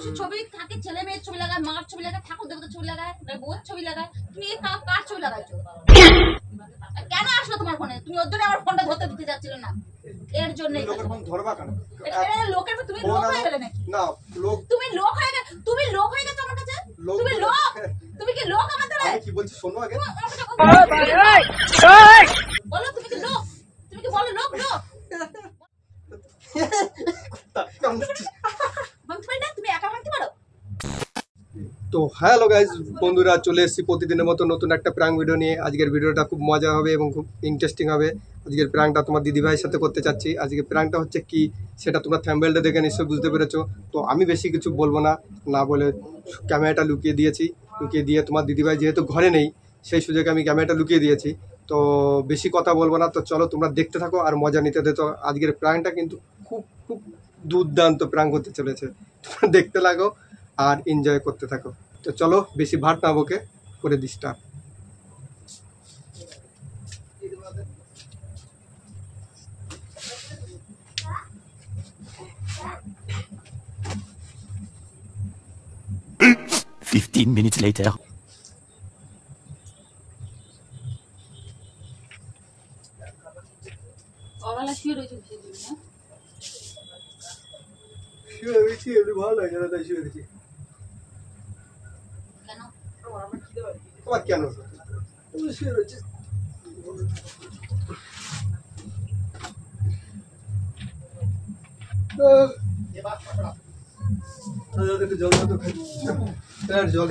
মানুষের ছবি থাকে, ছেলে মেয়ের ছবি লাগায়, মার ছবি লাগায়, ঠাকুর দেবতার ছবি লাগায়, বউর ছবি লাগায়। তুমি কার ছবি লাগাইছো? কেন আসলো তোমার ফোনে? তুমি ওর জন্য আমার ফোনটা ধরতে দিতে যাচ্ছিলে না, এর জন্য। লোকের ফোন ধরবা কেন? লোকের তুমি লোক হয়ে গেলে নাকি? না, লোক তুমি লোক হয়ে গেলে, তুমি লোক হয়ে গেছো আমার কাছে। তুমি লোক, তুমি কি লোক আমার ধরে? আমি কি বলছি শোনো আগে। বলো তুমি কি লোক? তুমি কি বলো লোক? লোক তুমি একা ভাঙতে পারো? তো হ্যালো গাইজ, বন্ধুরা চলে এসেছি প্রতিদিনের মতো নতুন একটা প্র্যাঙ্ক ভিডিও নিয়ে। আজকের ভিডিওটা খুব মজা হবে এবং খুব ইন্টারেস্টিং হবে। আজকের প্র্যাঙ্কটা তোমার দিদিভাইয়ের সাথে করতে চাচ্ছি। আজকের প্র্যাঙ্কটা হচ্ছে কি সেটা তোমরা থাম্বনেলটা দেখে নিশ্চয়ই বুঝতে পেরেছো। তো আমি বেশি কিছু বলবো না বলে ক্যামেরাটা লুকিয়ে দিয়েছি। লুকিয়ে দিয়ে তোমার দিদিভাই যেহেতু ঘরে নেই, সেই সুযোগে আমি ক্যামেরাটা লুকিয়ে দিয়েছি। তো বেশি কথা বলবো না, তো চলো তোমরা দেখতে থাকো আর মজা নিতে দে। তো আজকের প্র্যাঙ্কটা কিন্তু খুব খুব দুর্দান্ত প্র্যাঙ্ক হতে চলেছে। তোমরা দেখতে লাগো আর এনজয় করতে থাকো। তো চলো বেশি ভাট না বকে করে this start. Fifteen minutes later. ভালো লাগে না, তাই শুয়ে দিচ্ছি। তোমার কেন শুয়ে রয়েছে? জল জল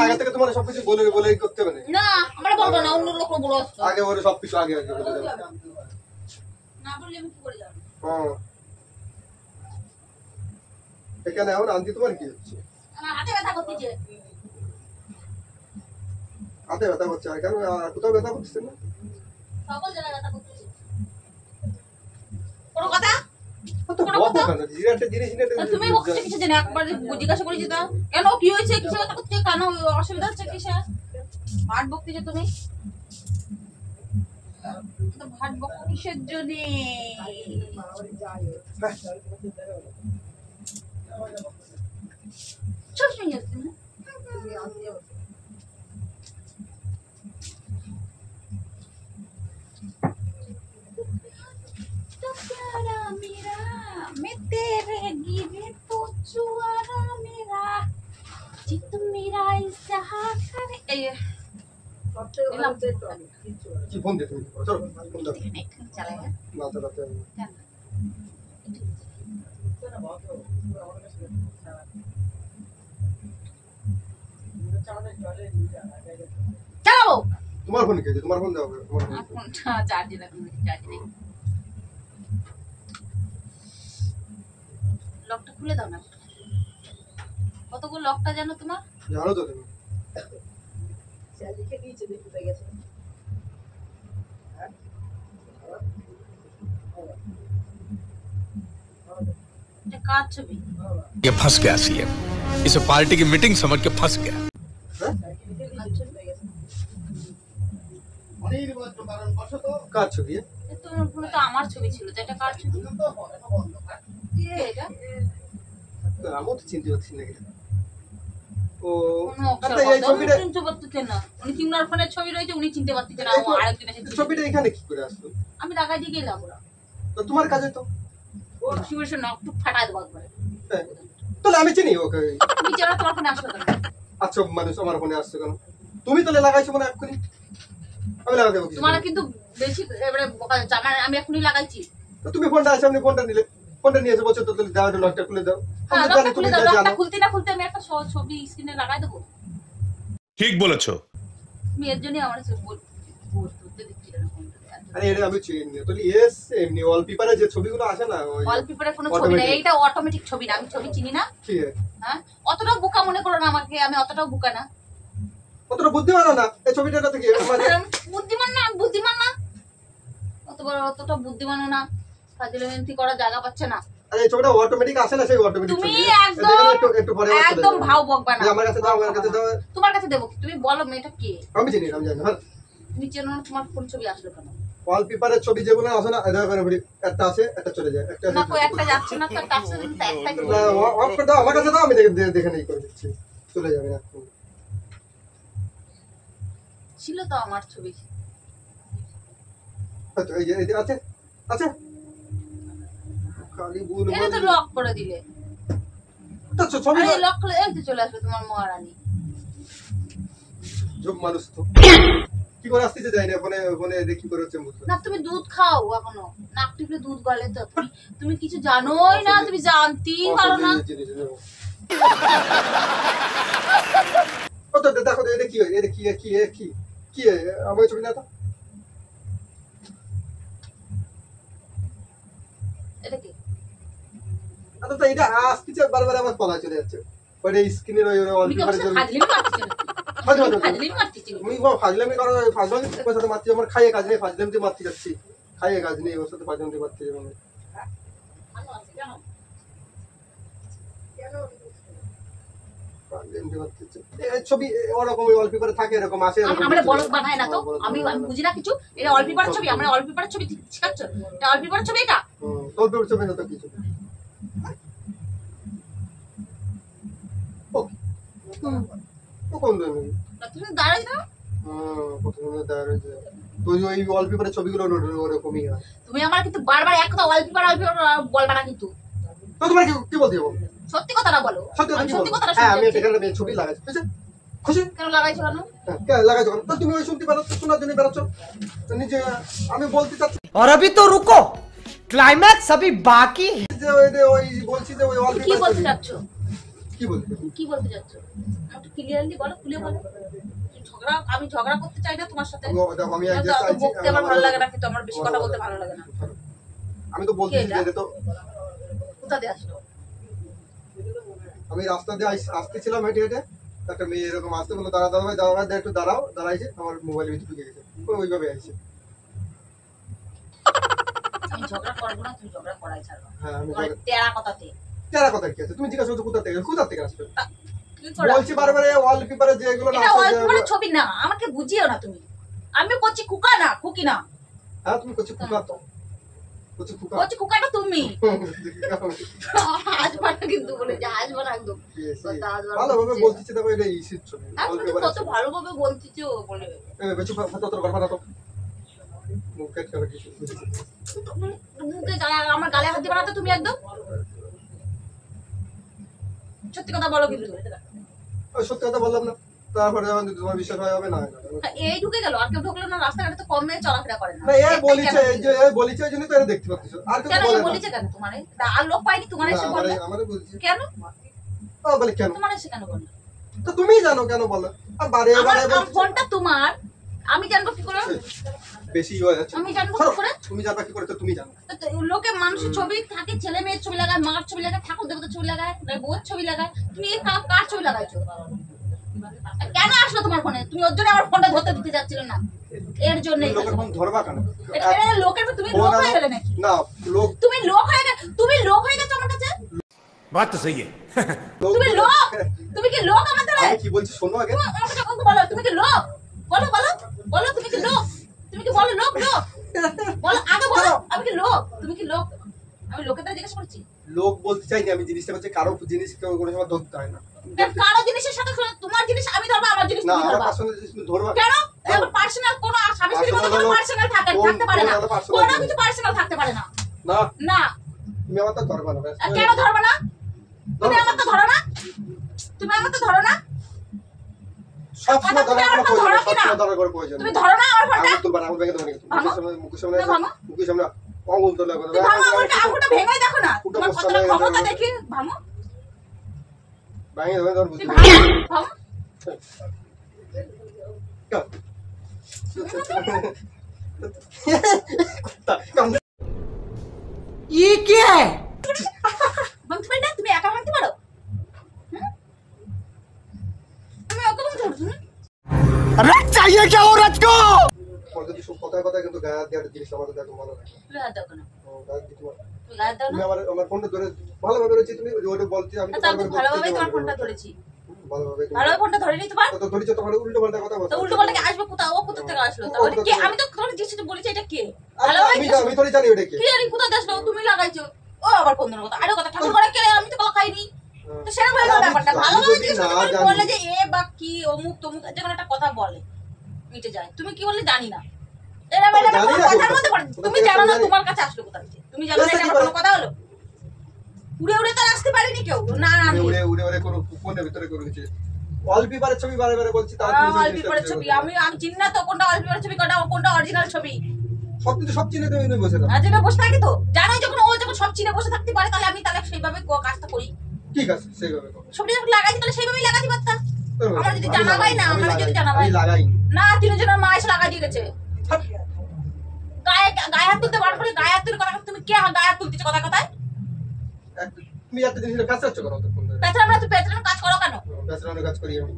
আগে থেকে তোমার সবকিছু বলে করতে হবে না, আমরা বলবো না, অন্য লোক বলো। আগে বলে সবকিছু আগে আগে বলে দেবো। না বললে আমি কি করে যাবো? এখানে এখন আনতি তোমার কি হচ্ছে? আমার হাতে ব্যথা করতেছে। হাতে ব্যথা করছে? আর কেন কোথাও ব্যথা করছে না? সকল জায়গায় ব্যথা করতেছে। কোনো কথা? তুমি বকছো কিছু জানি, একবার জিজ্ঞাসা করেছি তো কেন কি হয়েছে, কিসে ব্যথা করছে, কেন অসুবিধা হচ্ছে, কিসে ভাট বকতেছো তুমি? ভাট বকো কিসের জন্য? চুপ শুনে যাচ্ছি না। मैं तेरे गिरे तो चुआरा मेरा चित मेरा इस्तेहार करे কি ফোন দে তুমি? চলো ফোন দাও। चलाएगा না চালাতে चलो তোমার ফোন কে? তোমার ফোন দাও। তোমার ফোন চার্জ নেই। লকটা খুলে দাও না। কতগুলো লকটা জানো তোমার? জানো তো তুমি। এটা কার ছবি? ये फंस गया सीएम, इसे पार्टी की मीटिंग समझ के फंस गया। কার ছবি? তোমার ফোনে তো আমার ছবি ছিল, তো এটা কার ছবি? এটা আমি তো চিনতে পারছি না। ও আচ্ছা, এই ছবিটা চিনতে পারতেছেন না। উনি তিনবার ফোনে ছবি রয়েছে, উনি চিনতে পারতেছেন না। আরেকজন এসে ছবিটা এখানে কি করে আসলো? আমি লাগাই দিয়ে গেলাম। তো তোমার কাছে তো ও শিবের নখ টুক ফাটাই দেবো একবারে। তাহলে আমি চিনি ওকে। তুমি চেনা তোমার ফোনে আসলো কেন? আচ্ছা মানুষ আমার ফোনে আসছে কেন? তুমি তাহলে লাগাইছো মনে এক্ষুনি? আমি লাগাতে বলছি তোমার কিন্তু বেশি এবারে বোকা যাচ্ছে। আমি এখনই লাগাইছি। তুমি ফোনটা আছে, আপনি ফোনটা নিলে, ফোনটা নিয়ে এসে বলছো তো তাহলে দাও, লকটা খুলে দাও। হ্যাঁ, লকটা খুলে দাও। লকটা খুলতে না খুলতে আমি একটা ছবি স্ক্রিনে লাগাই দেবো। ठीक बोलेছো। তুমি এর জন্যই আমার সাথে বলতে দিচ্ছি না ফোনটা। আরে এটা আমি চিনি না। তাহলে ইয়েস এমনি ওয়ালপেপারে যে ছবিগুলো আসে না, ওই ওয়ালপেপারে কোনো ছবি না, এইটা অটোমেটিক ছবি না। আমি ছবি চিনি না। ঠিক আছে। হ্যাঁ, অতটাও বোকা মনে করো না আমাকে, আমি অতটাও বোকা না। অতটা বুদ্ধিমান না। এই ছবিটা তো কি বুদ্ধিমান না, বুদ্ধিমান না। অতটা বুদ্ধিমানও না। ফাজিলামি করা জায়গা পাচ্ছে না। আরে এই ছবিটা অটোমেটিক আসে না, সেই অটোমেটিক ছবি। তুমি একটু পরে একদম ভাও বকবা না। আমার কাছে দাও, আমার কাছে দাও। তোমার কাছে দেব কি? তুমি বলো মেয়েটা কে? আমি চিনি না, আমি জানি না। তুমি চেনো না, তোমার কোন ছবি আসলো কেন? ওয়ালপেপারের ছবি যেগুলো আছে না, একটা আছে, একটা চলে যায়, একটা না কই একটা যাচ্ছে না তো তার সাথে কিন্তু একটাই তো অফ করে দাও, আমার কাছে দাও, আমি দেখে নেই করে দিচ্ছি, চলে যাবে না। ছিল তো আমার ছবি। আচ্ছা এই যে আছে আচ্ছা খালি ভুল এটা তো লক করে দিলে। আচ্ছা ছবি আরে লক করে এই তো চলে আসবে তোমার মহারানী। যোগ মানুষ তো কি করে আসতেছে যাই না, ফোনে ফোনে দেখি করে হচ্ছে বুঝতে না তুমি দুধ খাও এখনো, নাক টিপে দুধ গলে তো। তুমি কিছু জানোই না, তুমি জানতেই পারো না। ও তো দেখো তো এটা কি হয়, এটা কি কি কি কি আমার ছবি না তো এটা কি? আচ্ছা তো এটা আসতেছে বারবার আমার পলা চলে যাচ্ছে, ওটা স্ক্রিনের ওই তুমি কি ওয়ালপেপারে অবশ্য ফাজলিমি মারতেছো নাকি? ফাজলিমি মারতেছো? তুমি ফাজলামি করো, ফাজলামি তোমার সাথে মারছি, আমার খাইয়ে কাজ নেই, ফাজলামিতে মারতে যাচ্ছি, খাইয়ে কাজ নেই, ওর সাথে ফাজলামিতে মারতে যাবো আমি। ফাজলামিতে মারতে যাচ্ছি। এই ছবি ওরকম ওয়ালপেপারে থাকে, এরকম আসে, এরকম আমরা বলদ বানাই না তো, আমি বুঝি না কিছু। এটা ওয়ালপেপারের ছবি, আমরা ওয়ালপেপারের ছবি শিখাচ্ছ? এটা ওয়ালপেপারের ছবি এটা? ওয়ালপেপার ছবি না তো কিছু। ও কোন দিন না তুমি দাঁড়াই না। প্রথমে দাঁড়িয়েছে তুই ওই ওয়ালপেপারের ছবিগুলো ওরকমই হয়। তুমি আমার কিন্তু বারবার এক কথা ওয়ালপেপার বলবা না কিন্তু। তো তোমার কি বলতে যাবো? সত্যি কথাটা বলো। আমি সত্যি কথাটা হ্যাঁ আমি শুনতে এখানে ছবি লাগাইছি, বুঝছো? খুশি কেন লাগাইছো কেন? হ্যাঁ লাগাইছো তো তুমি ওই শুনতে পারো, শোনার জন্য বেরোচ্ছ নিজে। আমি বলতে চাচ্ছি और अभी तो रुको, क्लाइमैक्स अभी बाकी है। যে ওই বলছি যে ওই কি ওয়ালপেপার বলতে চাচ্ছ? কি বলতে কি বলতে চাচ্ছ? একটু ক্লিয়ারলি বলো, খুলে বলো। আমি ঝগড়া করতে চাই না তোমার সাথে। আমি বলতে আমার ভালো লাগে না, কিন্তু আমার বেশি কথা বলতে ভালো লাগে না। আমি তো বলছি যে তো কোথা দিয়ে আসলো? আমি রাস্তা দিয়ে আসতেছিলাম হেঁটে হেঁটে, একটা মেয়ে এরকম আসতে বললো দাঁড়া দাঁড়া দাঁড়া দাঁড়া একটু দাঁড়াও, দাঁড়াইছে, আমার মোবাইল ভিতরে ঢুকে গেছে, ওইভাবে আসছে। আমি ঝগড়া করবো না, তুমি ঝগড়া করাই ছাড়ো। হ্যাঁ আমি তোমার তেরা কথাতে। তেরা কথা কি আছে, তুমি জিজ্ঞাসা করছো কোথা থেকে আসবে, কি করা? বলছি বারবার ওয়ালপেপারে যেগুলো না এটা আছে ওয়ালপেপারের ছবি না, আমাকে বুঝিও না তুমি। আমি করছি কুকা না, খুকি না। হ্যাঁ তুমি করছো কুকা, তো করছো কুকা করছি কুকাটা তুমি। আসবা না কিন্তু বলে যে আসবা না একদম। কথা আসবা না। ভালোভাবে বলতেছি, দেখো এটা ইসির ছবি হ্যাঁ, তুমি ওয়ালপেপারে কত ভালোভাবে বলতেছো বলে। বেচু ফাতা তোর গর্ভ না তো মুখে করে কিছু মুখে আমার গালে হাত দিবা না তো তুমি একদম। সত্যি কথা বলো কিন্তু। ওই সত্যি কথা বললাম না, তারপরে যখন তোমার বিশ্বাস হবে না। এই ঢুকে গেল, আর কেউ ঢুকলো না, রাস্তাঘাটে তো কম মেয়ে চলাফেরা করে না। না এই বলিছে, এই যে এই বলিছে ওই জন্য তো এটা দেখতে পাচ্ছ, আর কেন কিছু এই বলে না। বলিছে কেন তোমারে? আর লোক পাইনি তোমার এসে বলবে আমারে বলছে কেন? ও বলে কেন, তোমার এসে কেন বলবে? তো তুমিই জানো কেন বলো, আর বারে বারে আমার ফোনটা তোমার, আমি জানবো কি করে? বেশি হয়ে যাচ্ছে, আমি জানবো কি করে? তুমি জানবা কি করে, তো তুমি জানো। তো লোকে মানুষের ছবি থাকে, ছেলে মেয়ের ছবি লাগায়, মার ছবি লাগায়, ঠাকুর দেবতার ছবি লাগায়, বউর ছবি লাগায়। তুমি কার ছবি লাগাইছো? কেন আসলো তোমার ফোনে? তুমি ওর জন্য আমার ফোনটা ধরতে দিতে যাচ্ছিলে না, এর জন্যই। লোকের ফোন ধরবা কেন? এটা লোকের, তুমি লোক হয়ে গেলে নাকি? না লোক, তুমি লোক হয়ে গেলে, তুমি লোক হয়ে গেছো আমার কাছে। बात तो सही है তুমি লোক, তুমি কি লোক আমার দ্বারা? আমি কি বলছি শোনো আগে, তুমি আমাকে যখন বলো তুমি কি লোক, বলো বলো বলো, তুমি কি লোক? তুমি কি বলো লোক লোক? বলো আগে বলো, আমি কি লোক? তুমি কি লোক? আমি লোকের দ্বারা জিজ্ঞেস করছি। লোক বলতে চাইনি আমি, জিনিসটা হচ্ছে কারো জিনিস কেউ কোনো সময় ধরতে হয় না। কারো জিনিসের সাথে তোমার জিনিস আমি ধরবো, আমার জিনিস না তুমি আমার ধরবা। পার্সোনাল জিনিস তুমি ধরবা কেন? এখন পার্সোনাল কোনো স্বামী স্ত্রীর মধ্যে কোনো পার্সোনাল থাকতে পারে না, কোনো কিছু পার্সোনাল থাকতে পারে না। না না তুমি আমার তো ধরবা না, কেন ধরবো না? তুমি আমার তো ধরো না, তুমি আমার তো ধরো না। সব সময় তুমি ধরার আমার কোনো ফোন প্রয়োজন ধরো নেই, কিনা? সব সময় ধরার কোনো প্রয়োজন তুমি নেই। ধরো না আমার ফোনটা। আঙুল তুলবা না, আঙুল ভেঙে দেবো নাকি? ভাঙো। মুখের সামনে তুমি ভাঙো। মুখের সামনে আঙুল তোলা কথা, তুমি ভাঙো, আঙুলটা ভেঙে দেখো না, তোমার কতটা ক্ষমতা দেখি। ভাঙো, ভেঙে দেবে ধর তুমি বুঝতে ভাঙো, ভাঙো। ये क्या है? ভাঙতে পারি না? তুমি একা ভাঙতে পারো? তুমি ওকে ভাঙতে পারো? তুমি अबे चाहिए क्या औरत को? যদি সব কথায় কথায় কিন্তু গায়ে হাত দেওয়ার জিনিস আমার দেখো ভালো লাগে। তুমি হাত দাও কেন? গায়ে দিতে পারো। তুমি হাত দাও তুমি না? আমার ফোনটা ধরে ভালোভাবে রয়েছে, তুমি ওটা বলতে আমি তো আচ্ছা, আমি তো ভালোভাবেই তোমার ফোনটা ধরেছি। ভালোভাবে ভালোভাবে ফোনটা ধরে নি তোমার তো ধরিছো, তোমার উল্টো পাল্টা কথা বলছো। তো উল্টো পাল্টা আসবে কোথা, ও কোথা থেকে আসলো তাহলে কে? আমি তো তোমাকে জিজ্ঞেস বলেছি এটা কে ভালোভাবে আমি তো জানি ওটা কি। কি জানি কোথা থেকে আসলো, তুমি লাগাইছো। ও আবার কোন ধরনের কথা, আরে কথা ঠাকুর করে কে? আমি তো কলা খাইনি। তো সেরকম হয়ে গেল ব্যাপারটা। ভালোভাবে জিজ্ঞেস করে বললে যে এ বা কি অমুক তমুক যখন একটা কথা বলে মিটে যায়। তুমি কি বললে জানি না, এরা মানে কথার মধ্যে পড়ে। তুমি জানো না তোমার কাছে আসলো কোথা থেকে? তুমি জানো না এটা কোনো কথা হলো? উড়ে উড়ে তো আসতে পারিনি কেউ। না না উড়ে উড়ে উড়ে কোনো ফোনের ভিতরে করে গেছে। ওয়ালপেপারের ছবি বারে বারে বলছি, তার ওয়ালপেপারের ছবি আমি চিনি না তো কোনটা ওয়ালপেপারের ছবি, কোনটা অরিজিনাল ছবি। সব কিছু সব চিনে তুমি বসে থাকো। আজকে বসে থাকি তো জানোই, যখন ও যখন সব চিনে বসে থাকতে পারে তাহলে আমি সেইভাবে কাজটা করি। ঠিক আছে, সেইভাবে করো। ছবিটা যখন লাগাইছি তাহলে সেইভাবেই লাগাতে পারতাম। আমার যদি জানাবাই না, আমার যদি জানাবাই লাগাই না, তিনজনের মা এসে লাগাই দিয়ে গেছে। গায়ে হাত তুলতে বার করে গায়ে হাত তুলে কথা, তুমি কে গায়ে হাত তুলতেছো কথা কথায়? তুমি এত জিনিস কাজ করছো কেন? তো ফোন ধরে পেছনে তুই পেছনে কাজ করো কেন? পেছনে কাজ করি আমি।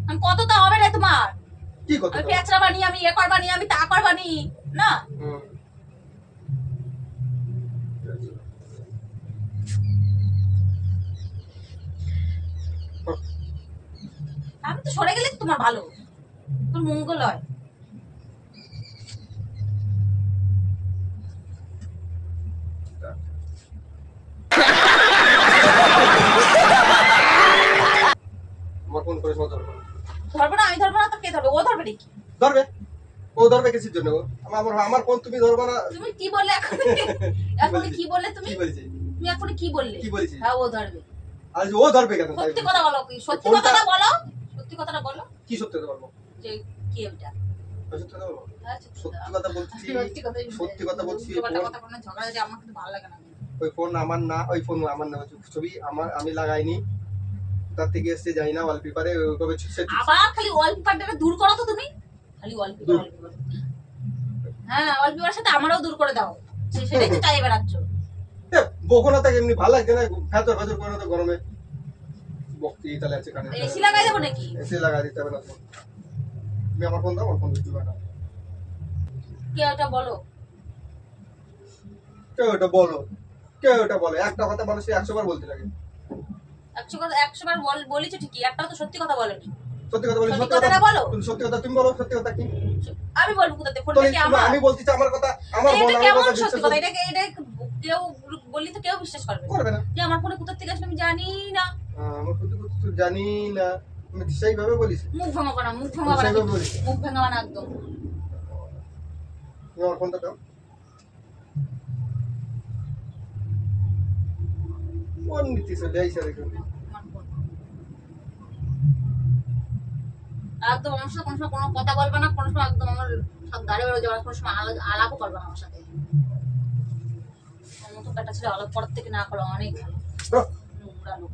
আমি কত তা হবে রে তোমার? কি করতে আমি পেঁচড়া বানি, আমি এ কর বানি, আমি তা কর বানি না। আমি তো সরে গেলে তোমার ভালো, তোর মঙ্গল হয়। আমার ফোন করে সব ধরবে। ধরবো না? আমি ধরবো না তো কে ধরবে? ও ধরবে নাকি? ধরবে। ও ধরবে কিসের জন্য? আমার ফোন তুমি ধরবে না। তুমি কি বললে এখন? এখন কি বললে তুমি? কি বলছি? তুমি এখন কি বললে? কি বলছি? হ্যাঁ ও ধরবে। আজ ও ধরবে কেন? সত্যি কথা বলো, কি সত্যি কথাটা বলো, সত্যি কথাটা বলো। কি সত্যি কথা বলবো? যে কি এটা? সত্যি কথা বলবো? হ্যাঁ, সত্যি কথা বলছি। সত্যি কথা বলছি। কথা কোনো ঝগড়া যে আমার কিন্তু ভালো লাগে না। ওই ফোন আমার না, ওই ফোন আমার না, ছবি আমি লাগাইনি। তার থেকে এসে যাই না ওয়ালপেপারে ওইভাবে আবার খালি ওয়ালপেপারটা দূর করো তো তুমি, খালি ওয়ালপেপার। হ্যাঁ ওয়ালপেপারের সাথে আমারও দূর করে দাও, সেটাই তো চাই বেড়াচ্ছ। বকনা থাকে এমনি ভালো লাগছে না, ভেতর ভেতর করে তো গরমে বকতে তাহলে আছে কানে। এসি লাগাই দেবো নাকি? এসি লাগাই দিতে হবে না। তুমি আমার ফোন দাও, আমার ফোন দিতে হবে না। কে ওটা বলো? কেউ এটা বলো, কেউ এটা বলে। একটা কথা মানুষ 100 বার বলতে লাগে। 100 বার বলেছো ঠিকই, একটাও তো সত্যি কথা বলেনি। সত্যি কথা বলি, সত্যি কথাটা বলো। তুমি সত্যি কথা তুমি বলো। সত্যি কথা কি? আমি বলবো কোথা থেকে? ফোনটা কি আমার? আমি বলছি আমার কথা, আমার বল। এটা কেমন সত্যি কথা? এটা কেউ বললি তো কেউ বিশ্বাস করবে না যে আমার ফোনে কোথা থেকে আসলে আমি জানি না। আমার সত্যি কথা তুই জানি না, তুমি সেইভাবে বলিস। মুখ ভাঙাবো না, মুখ ভাঙাবো না, মুখ ভাঙাবো না একদম। তুমি আমার ফোনটা দাও। ফোন নিতে চলে আইসা দেখুন। একদম আমার সাথে কোনো সময় কোনো কথা বলবে না, কোনো সময় একদম আমার সব দাঁড়িয়ে বেরো যাওয়ার কোনো সময় আলাপও করবে না আমার সাথে। আমার মতো কাটা ছেড়ে আলাপ করার থেকে না করো অনেক ভালো। নোংরা লোক।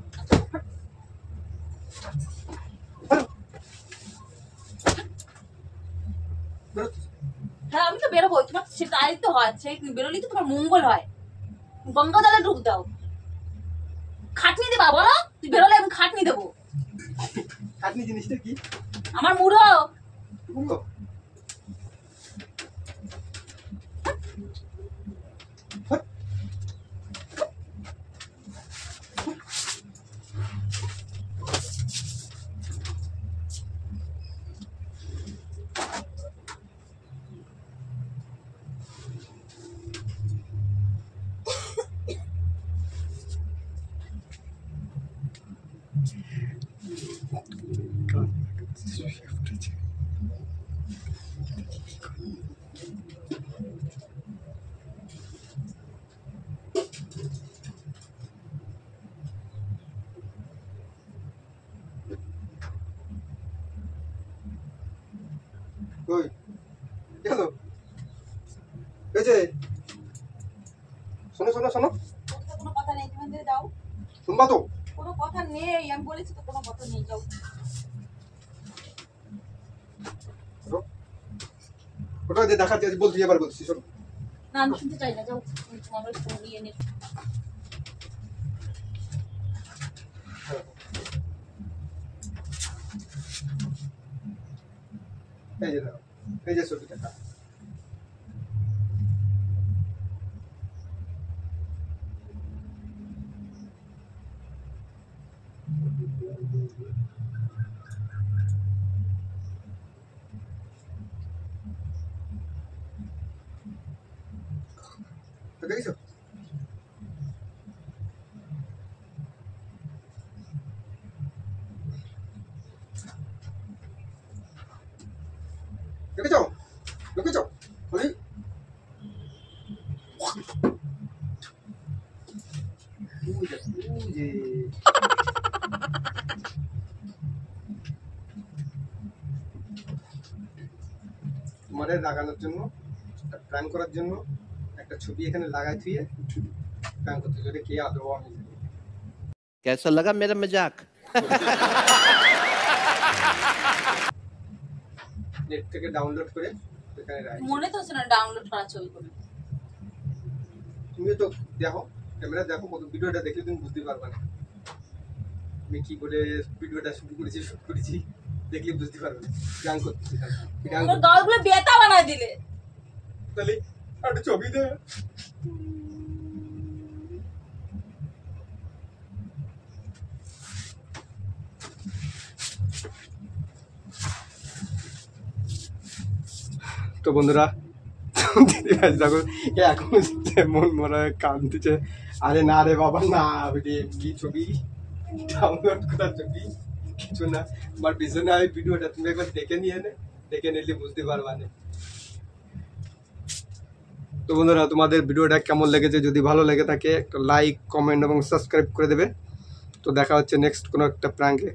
হ্যাঁ আমি তো বেরোবো, তোমার সেটা দায়িত্ব হয়, সেই বেরোলেই তো তোমার মঙ্গল হয়। গঙ্গা জলে ডুব দাও, খাটনি দেবা বলো? তুই বেরোলে আমি খাটনি দেবো। খাটনি জিনিসটা কি? আমার মুড়ো। কই গেল? এই যে শোনো শোনো শোনো, কোনো কথা নেই, তুমি যাও। শুনবা তো? কোনো কথা নেই, আমি বলেছি তো কোনো কথা নেই, যাও। ওটা যে দেখাচ্ছি বলছি, এবার বলছি শোনো। না আমি শুনতে চাই না, যাও। মোবাইল ফোন নিয়ে নে। এই যে দেখো, এই যে ছবিটা। তো দেখেছো দেখেছো দেখেছো বলি তোমাদের লাগানোর জন্য প্ল্যান করার জন্য একটা ছবি এখানে লাগাই থুয়ে প্ল্যান করতে যদি কে আদৌ আমি कैसा लगा मेरा मजाक নেট থেকে ডাউনলোড করে এখানে রাখি মনে তো হচ্ছে না ডাউনলোড করা ছবি করে। তুমি তো দেখো ক্যামেরা দেখো কত ভিডিওটা দেখলে তুমি বুঝতে পারবে না আমি কি করে ভিডিওটা শুরু করেছি দেখলে বুঝতে পারবে না গান করতেছি আমার গালগুলো বেতা বানাই দিলে। তাহলে একটা ছবি দে তো বন্ধুরা দিদিভাই দেখো এখন মন মনে হয় কাঁদতেছে আরে না রে বাবা না কি ছবি ডাউনলোড করার ছবি কিছু না আমার পিছনে আমি ভিডিওটা তুমি একবার দেখে নিয়ে নে দেখে নিলে বুঝতে পারবা না তো বন্ধুরা তোমাদের ভিডিওটা কেমন লেগেছে যদি ভালো লেগে থাকে একটা লাইক কমেন্ট এবং সাবস্ক্রাইব করে দেবে তো দেখা হচ্ছে নেক্সট কোনো একটা প্র্যাঙ্কে